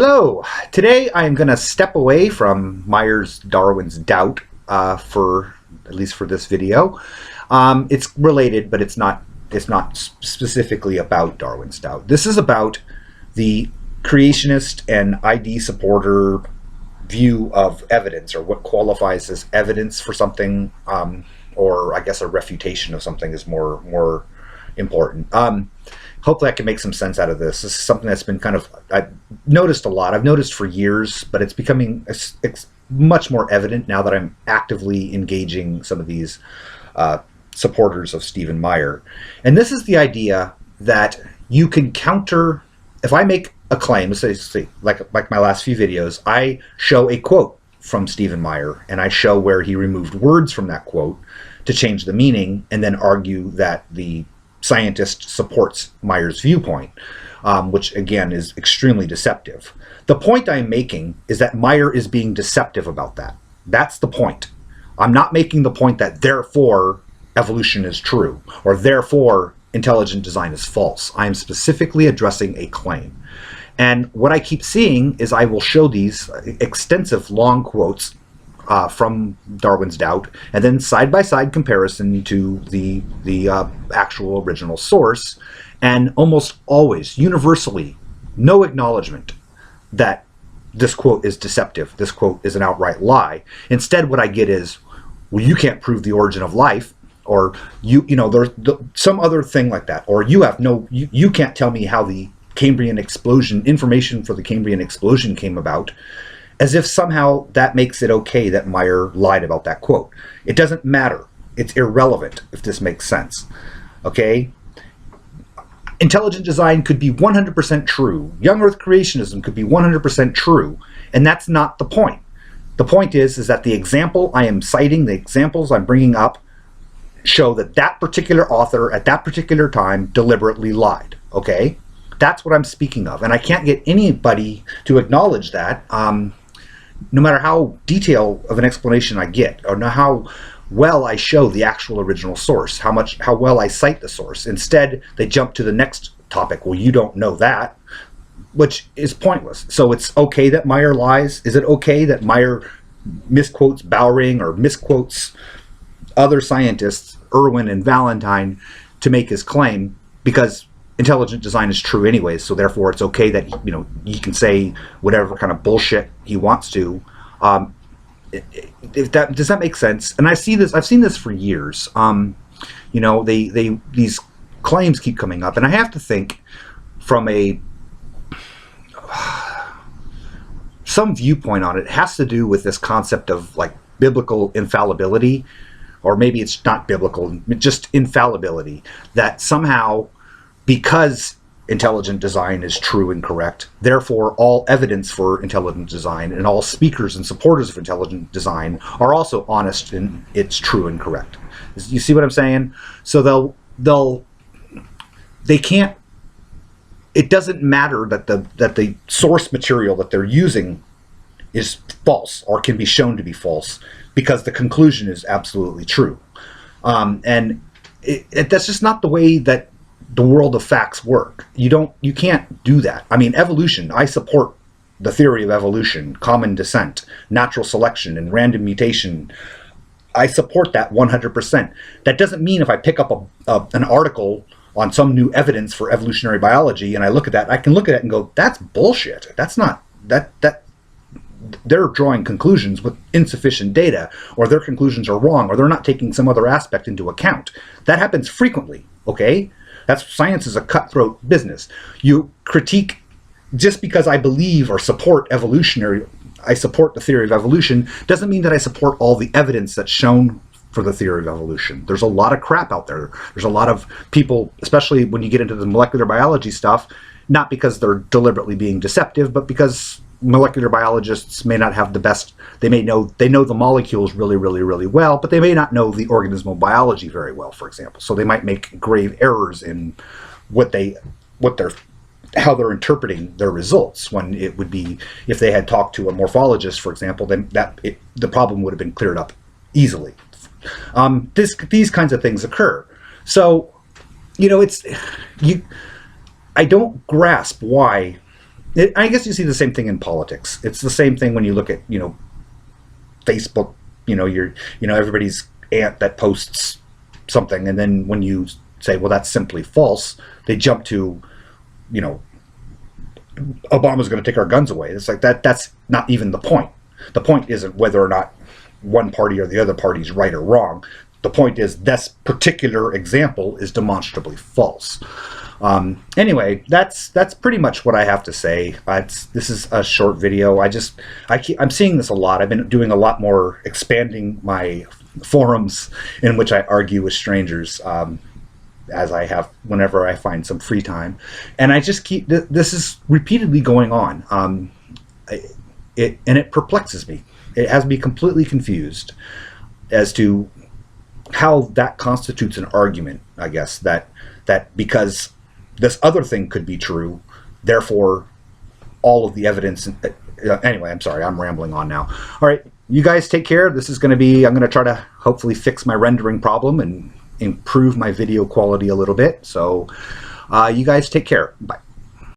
Hello. Today I am going to step away from Myers-Darwin's doubt for at least for this video. It's related, but it's not specifically about Darwin's doubt. This is about the creationist and ID supporter view of evidence, or what qualifies as evidence for something, or I guess a refutation of something is more important. Hopefully I can make some sense out of this. This is something that's been I've noticed a lot. I've noticed for years, but it's becoming it's much more evident now that I'm actively engaging some of these supporters of Stephen Meyer. And this is the idea that you can counter, if I make a claim, let's say like my last few videos, I show a quote from Stephen Meyer, and I show where he removed words from that quote to change the meaning, and then argue that the scientist supports Meyer's viewpoint, which again is extremely deceptive. The point I'm making is that Meyer is being deceptive about that. That's the point. I'm not making the point that therefore evolution is true, or therefore intelligent design is false. I am specifically addressing a claim. And what I keep seeing is I will show these extensive long quotes from Darwin's doubt, and then side-by-side comparison to the actual original source, and almost always, universally, no acknowledgement that this quote is deceptive, this quote is an outright lie. Instead, what I get is, well, you can't prove the origin of life, or you know, there's some other thing like that, or you can't tell me how the Cambrian explosion, information for the Cambrian explosion came about, as if somehow that makes it okay that Meyer lied about that quote. It doesn't matter. It's irrelevant, if this makes sense. Okay? Intelligent design could be 100% true. Young Earth creationism could be 100% true. And that's not the point. The point is that the example I am citing, the examples I'm bringing up, show that that particular author at that particular time deliberately lied. Okay? That's what I'm speaking of. And I can't get anybody to acknowledge that, no matter how detailed of an explanation I get, or how well I show the actual original source, how well I cite the source. Instead, they jump to the next topic. Well, you don't know that, which is pointless. So it's okay that Meyer lies? Is it okay that Meyer misquotes Bowring or misquotes other scientists, Irwin and Valentine, to make his claim? Because intelligent design is true anyways, so therefore it's okay that he can say whatever kind of bullshit he wants to. Does that make sense? And I've seen this for years. These claims keep coming up, and I have to think from some viewpoint on it. It has to do with this concept of like biblical infallibility, or maybe it's not biblical, just infallibility, that somehow, because intelligent design is true and correct, therefore all evidence for intelligent design and all speakers and supporters of intelligent design are also honest and it's true and correct. You see what I'm saying? So they can't, it doesn't matter that the source material that they're using is false or can be shown to be false, because the conclusion is absolutely true. And that's just not the way that the world of facts work. You can't do that. I mean, evolution, I support the theory of evolution, common descent, natural selection, and random mutation. I support that 100%. That doesn't mean if I pick up an article on some new evidence for evolutionary biology and I look at that, I can look at it and go, that's bullshit. That's not, that they're drawing conclusions with insufficient data, or their conclusions are wrong, or they're not taking some other aspect into account. That happens frequently, okay? Science is a cutthroat business. You critique, just because I believe or support I support the theory of evolution, doesn't mean that I support all the evidence that's shown for the theory of evolution. There's a lot of crap out there. There's a lot of people, especially when you get into the molecular biology stuff, not because they're deliberately being deceptive, but because molecular biologists may not have the best, they know the molecules really, really, really well, but they may not know the organismal biology very well, for example. So they might make grave errors in how they're interpreting their results, when it would be, if they had talked to a morphologist, for example, then the problem would have been cleared up easily. These kinds of things occur. So, I don't grasp why I guess you see the same thing in politics. It's the same thing when you look at, Facebook, everybody's aunt that posts something, and then when you say, well, that's simply false, they jump to, Obama's going to take our guns away. It's like that's not even the point. The point isn't whether or not one party or the other party is right or wrong. The point is this particular example is demonstrably false. Anyway, that's pretty much what I have to say. This is a short video. I'm seeing this a lot. I've been doing a lot more expanding my forums in which I argue with strangers, as I have whenever I find some free time, and I just keep this is repeatedly going on. It perplexes me. It has me completely confused as to how that constitutes an argument. I guess that because this other thing could be true, therefore all of the evidence. Anyway, I'm sorry, I'm rambling on now. All right, you guys take care. This is going to be, I'm going to try to hopefully fix my rendering problem and improve my video quality a little bit. So you guys take care. Bye.